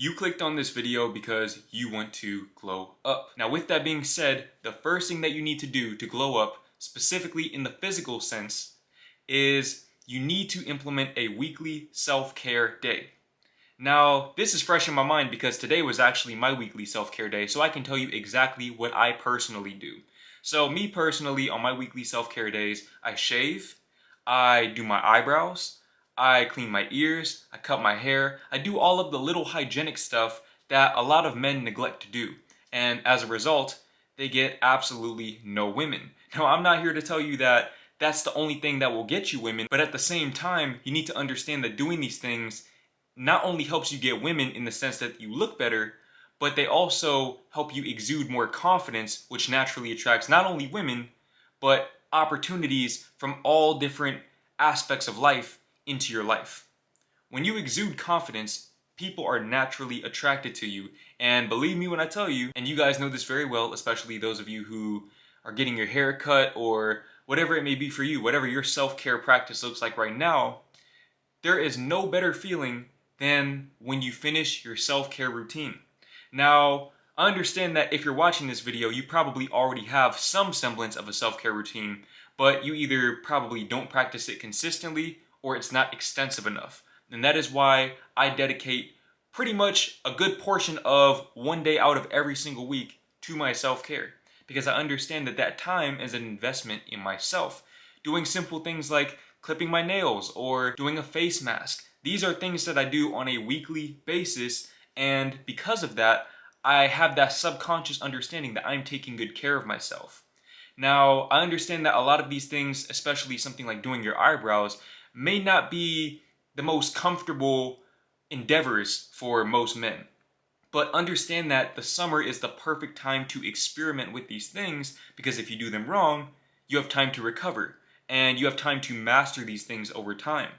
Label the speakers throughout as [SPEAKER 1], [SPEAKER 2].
[SPEAKER 1] You clicked on this video because you want to glow up. Now, with that being said, the first thing that you need to do to glow up, specifically in the physical sense, is you need to implement a weekly self-care day. Now, this is fresh in my mind because today was actually my weekly self-care day, so I can tell you exactly what I personally do. So me personally, on my weekly self-care days, I shave, I do my eyebrows, I clean my ears, I cut my hair, I do all of the little hygienic stuff that a lot of men neglect to do. And as a result, they get absolutely no women. Now, I'm not here to tell you that that's the only thing that will get you women, but at the same time, you need to understand that doing these things not only helps you get women in the sense that you look better, but they also help you exude more confidence, which naturally attracts not only women, but opportunities from all different aspects of life into your life. When you exude confidence, people are naturally attracted to you. And believe me when I tell you, and you guys know this very well, especially those of you who are getting your hair cut or whatever it may be for you, whatever your self-care practice looks like right now, there is no better feeling than when you finish your self-care routine. Now, I understand that if you're watching this video, you probably already have some semblance of a self-care routine, but you either probably don't practice it consistently or it's not extensive enough. And that is why I dedicate pretty much a good portion of one day out of every single week to my self-care, because I understand that that time is an investment in myself. Doing simple things like clipping my nails or doing a face mask. These are things that I do on a weekly basis, and because of that, I have that subconscious understanding that I'm taking good care of myself. Now, I understand that a lot of these things, especially something like doing your eyebrows, may not be the most comfortable endeavors for most men. But understand that the summer is the perfect time to experiment with these things, because if you do them wrong, you have time to recover, and you have time to master these things over time.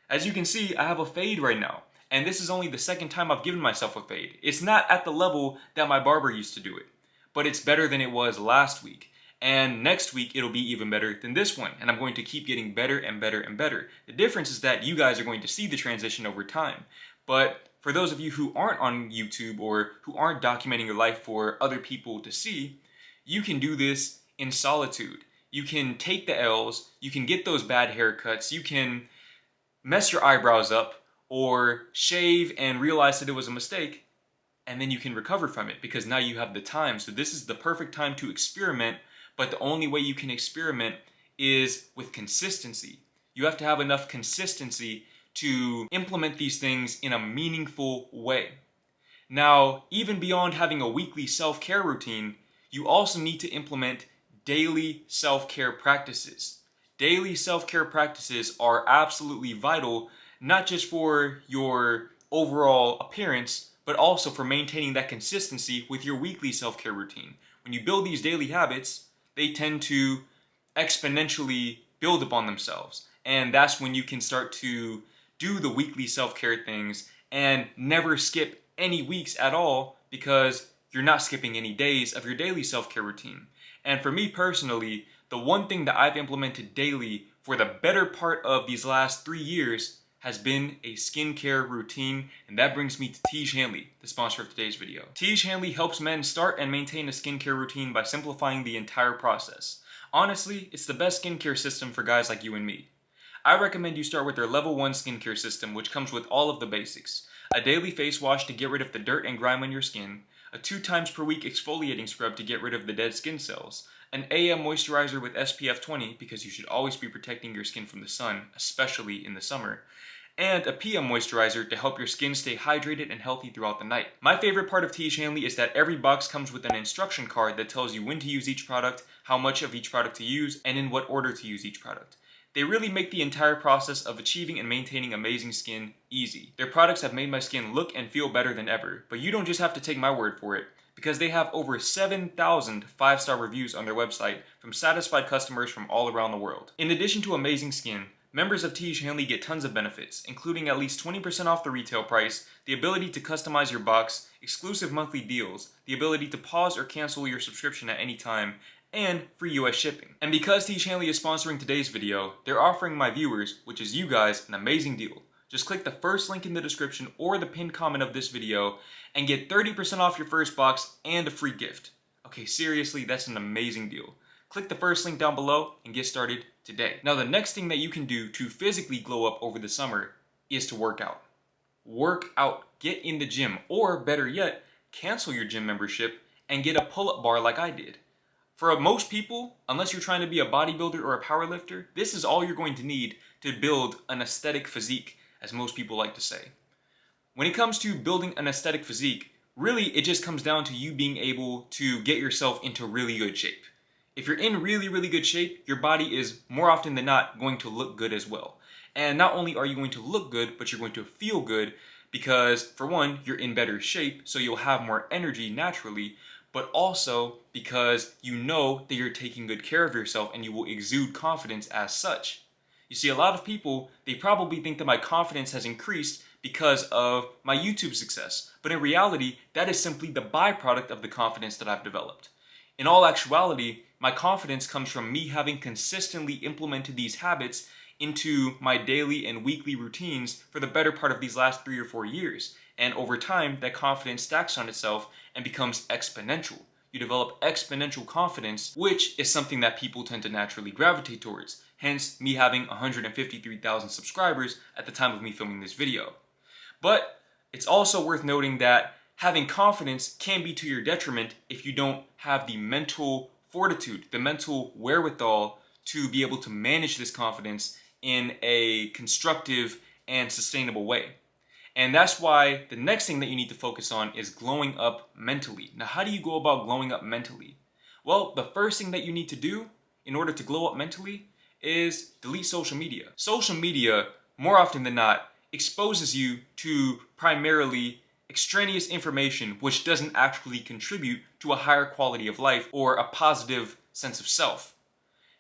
[SPEAKER 1] As you can see, I have a fade right now, and this is only the second time I've given myself a fade. It's not at the level that my barber used to do it, but it's better than it was last week. And next week, it'll be even better than this one, and I'm going to keep getting better and better and better. The difference is that you guys are going to see the transition over time. But for those of you who aren't on YouTube or who aren't documenting your life for other people to see, you can do this in solitude. You can take the L's, you can get those bad haircuts, you can mess your eyebrows up or shave and realize that it was a mistake, and then you can recover from it because now you have the time. So this is the perfect time to experiment, but the only way you can experiment is with consistency. You have to have enough consistency to implement these things in a meaningful way. Now, even beyond having a weekly self-care routine, you also need to implement daily self-care practices. Daily self-care practices are absolutely vital, not just for your overall appearance, but also for maintaining that consistency with your weekly self-care routine. When you build these daily habits, they tend to exponentially build upon themselves. And that's when you can start to do the weekly self-care things and never skip any weeks at all, because you're not skipping any days of your daily self-care routine. And for me personally, the one thing that I've implemented daily for the better part of these last 3 years has been a skincare routine, and that brings me to Tiege Hanley, the sponsor of today's video. Tiege Hanley helps men start and maintain a skincare routine by simplifying the entire process. Honestly, it's the best skincare system for guys like you and me. I recommend you start with their level 1 skincare system, which comes with all of the basics. A daily face wash to get rid of the dirt and grime on your skin, a 2 times per week exfoliating scrub to get rid of the dead skin cells, an AM moisturizer with SPF 20 because you should always be protecting your skin from the sun, especially in the summer, and a PM moisturizer to help your skin stay hydrated and healthy throughout the night. My favorite part of Tiege Hanley is that every box comes with an instruction card that tells you when to use each product, how much of each product to use, and in what order to use each product. They really make the entire process of achieving and maintaining amazing skin easy. Their products have made my skin look and feel better than ever, but you don't just have to take my word for it, because they have over 7,000 5-star reviews on their website from satisfied customers from all around the world. In addition to amazing skin, members of Tiege Hanley get tons of benefits, including at least 20% off the retail price, the ability to customize your box, exclusive monthly deals, the ability to pause or cancel your subscription at any time, and free US shipping. And because Tiege Hanley is sponsoring today's video, they're offering my viewers, which is you guys, an amazing deal. Just click the first link in the description or the pinned comment of this video and get 30% off your first box and a free gift. Okay, seriously, that's an amazing deal. Click the first link down below and get started today. Now, the next thing that you can do to physically glow up over the summer is to work out. Work out, get in the gym, or better yet, cancel your gym membership and get a pull-up bar like I did. For most people, unless you're trying to be a bodybuilder or a powerlifter, this is all you're going to need to build an aesthetic physique, as most people like to say. When it comes to building an aesthetic physique, really it just comes down to you being able to get yourself into really good shape. If you're in really, really good shape, your body is more often than not going to look good as well. And not only are you going to look good, but you're going to feel good because, for one, you're in better shape, so you'll have more energy naturally, but also because you know that you're taking good care of yourself and you will exude confidence as such. You see, a lot of people, they probably think that my confidence has increased because of my YouTube success, but in reality, that is simply the byproduct of the confidence that I've developed. In all actuality, my confidence comes from me having consistently implemented these habits into my daily and weekly routines for the better part of these last 3 or 4 years. And over time, that confidence stacks on itself and becomes exponential. You develop exponential confidence, which is something that people tend to naturally gravitate towards. Hence, me having 153,000 subscribers at the time of me filming this video. But it's also worth noting that having confidence can be to your detriment if you don't have the mental fortitude, the mental wherewithal to be able to manage this confidence in a constructive and sustainable way. And that's why the next thing that you need to focus on is glowing up mentally. Now, how do you go about glowing up mentally? Well, the first thing that you need to do in order to glow up mentally is delete social media. Social media, more often than not, exposes you to primarily extraneous information which doesn't actually contribute to a higher quality of life or a positive sense of self.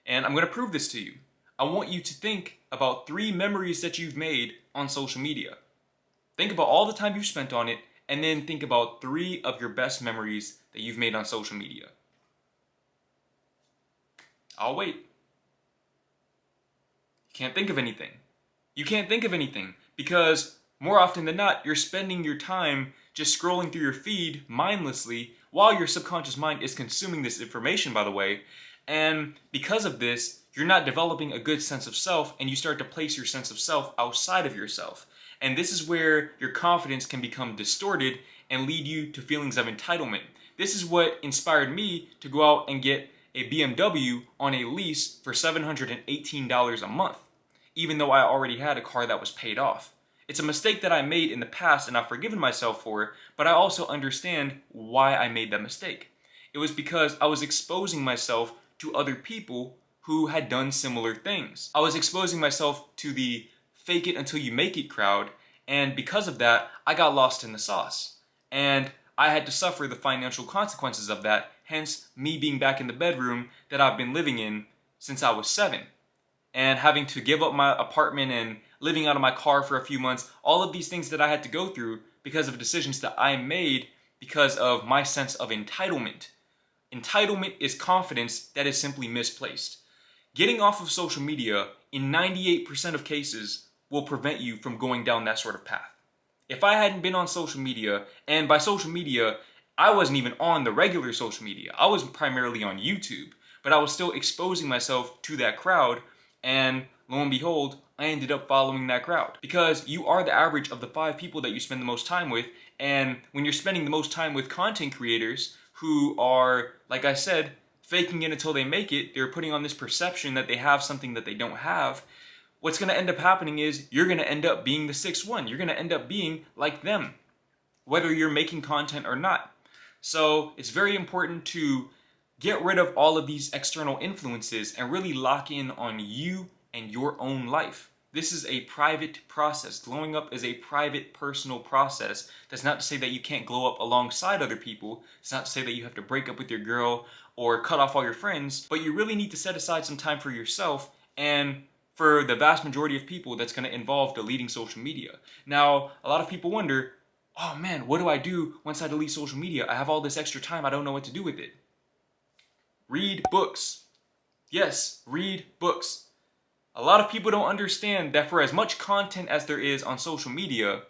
[SPEAKER 1] And I'm going to prove this to you. I want you to think about 3 memories that you've made on social media. Think about all the time you've spent on it, and then think about 3 of your best memories that you've made on social media. I'll wait. You can't think of anything. You can't think of anything because more often than not, you're spending your time just scrolling through your feed mindlessly while your subconscious mind is consuming this information, by the way. And because of this, you're not developing a good sense of self, and you start to place your sense of self outside of yourself. And this is where your confidence can become distorted and lead you to feelings of entitlement. This is what inspired me to go out and get a BMW on a lease for $718 a month, even though I already had a car that was paid off. It's a mistake that I made in the past and I've forgiven myself for it, but I also understand why I made that mistake. It was because I was exposing myself to other people who had done similar things. I was exposing myself to the fake it until you make it crowd, and because of that, I got lost in the sauce. And I had to suffer the financial consequences of that, hence me being back in the bedroom that I've been living in since I was 7. And having to give up my apartment and living out of my car for a few months, all of these things that I had to go through because of decisions that I made because of my sense of entitlement. Entitlement is confidence that is simply misplaced. Getting off of social media in 98% of cases will prevent you from going down that sort of path. If I hadn't been on social media, and by social media, I wasn't even on the regular social media. I was primarily on YouTube, but I was still exposing myself to that crowd, and lo and behold, I ended up following that crowd. Because you are the average of the 5 people that you spend the most time with, and when you're spending the most time with content creators who are, like I said, faking it until they make it, they're putting on this perception that they have something that they don't have, what's going to end up happening is you're going to end up being the 6th one. You're going to end up being like them, whether you're making content or not. So it's very important to get rid of all of these external influences and really lock in on you and your own life. This is a private process. Glowing up is a private, personal process. That's not to say that you can't glow up alongside other people. It's not to say that you have to break up with your girl or cut off all your friends, but you really need to set aside some time for yourself, and for the vast majority of people, that's going to involve deleting social media. Now, a lot of people wonder, oh man, what do I do once I delete social media? I have all this extra time, I don't know what to do with it. Read books. Yes, read books. A lot of people don't understand that for as much content as there is on social media,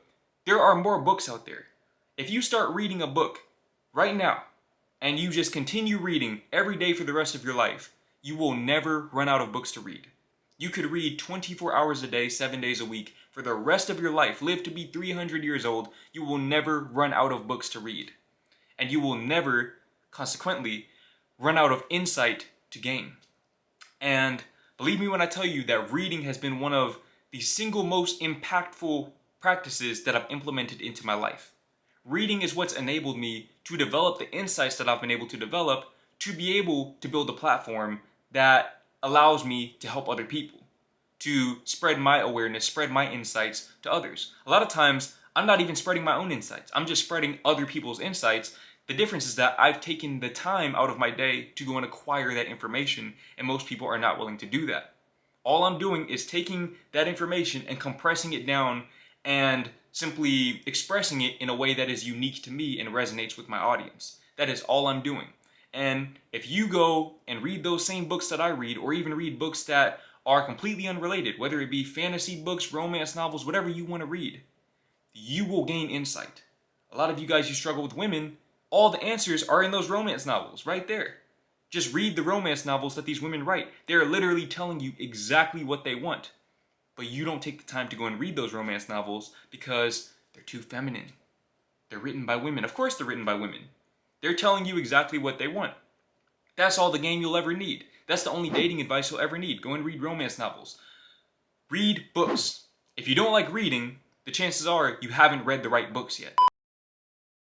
[SPEAKER 1] there are more books out there. If you start reading a book right now, and you just continue reading every day for the rest of your life, you will never run out of books to read. You could read 24 hours a day, 7 days a week, for the rest of your life, live to be 300 years old, you will never run out of books to read. And you will never, consequently, run out of insight to gain. And believe me when I tell you that reading has been one of the single most impactful practices that I've implemented into my life. Reading is what's enabled me to develop the insights that I've been able to develop to be able to build a platform that allows me to help other people, to spread my awareness, spread my insights to others. A lot of times, I'm not even spreading my own insights. I'm just spreading other people's insights. The difference is that I've taken the time out of my day to go and acquire that information, and most people are not willing to do that. All I'm doing is taking that information and compressing it down and simply expressing it in a way that is unique to me and resonates with my audience. That is all I'm doing. And if you go and read those same books that I read, or even read books that are completely unrelated, whether it be fantasy books, romance novels, whatever you want to read, you will gain insight. A lot of you guys who struggle with women, all the answers are in those romance novels right there. Just read the romance novels that these women write. They're literally telling you exactly what they want. But you don't take the time to go and read those romance novels because they're too feminine. They're written by women. Of course they're written by women. They're telling you exactly what they want. That's all the game you'll ever need. That's the only dating advice you'll ever need. Go and read romance novels. Read books. If you don't like reading, the chances are you haven't read the right books yet.